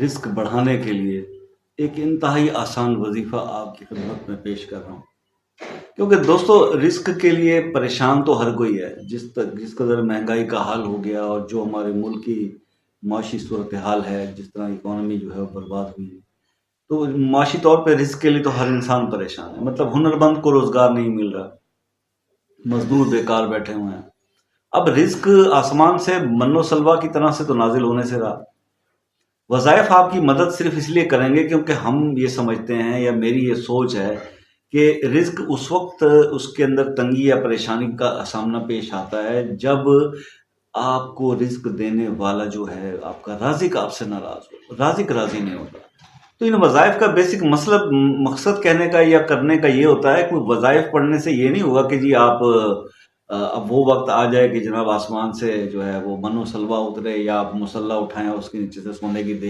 رزق بڑھانے کے لیے ایک انتہائی آسان وظیفہ آپ کی خدمت میں پیش کر رہا ہوں، کیونکہ دوستو رزق کے لیے پریشان تو ہر کوئی ہے، جس قدر مہنگائی کا حال ہو گیا اور جو ہمارے ملک کی معاشی صورتحال ہے، جس طرح اکانومی جو ہے وہ برباد ہوئی ہے، تو معاشی طور پہ رزق کے لیے تو ہر انسان پریشان ہے۔ مطلب ہنرمند کو روزگار نہیں مل رہا، مزدور بیکار بیٹھے ہوئے ہیں۔ اب رزق آسمان سے من و سلوا کی طرح سے تو نازل ہونے سے رہا، وظائف آپ کی مدد صرف اس لیے کریں گے کیونکہ ہم یہ سمجھتے ہیں یا میری یہ سوچ ہے کہ رزق اس وقت اس کے اندر تنگی یا پریشانی کا سامنا پیش آتا ہے جب آپ کو رزق دینے والا جو ہے آپ کا رازق آپ سے ناراض ہو، رازق راضی نہیں ہوتا۔ تو ان وظائف کا بیسک مقصد کہنے کا یا کرنے کا یہ ہوتا ہے کہ وظائف پڑھنے سے یہ نہیں ہوگا کہ جی آپ اب وہ وقت آ جائے کہ جناب آسمان سے جو ہے وہ من و سلوا اترے یا آپ مسلح اٹھائیں اور اس کے نیچے سے سونے کی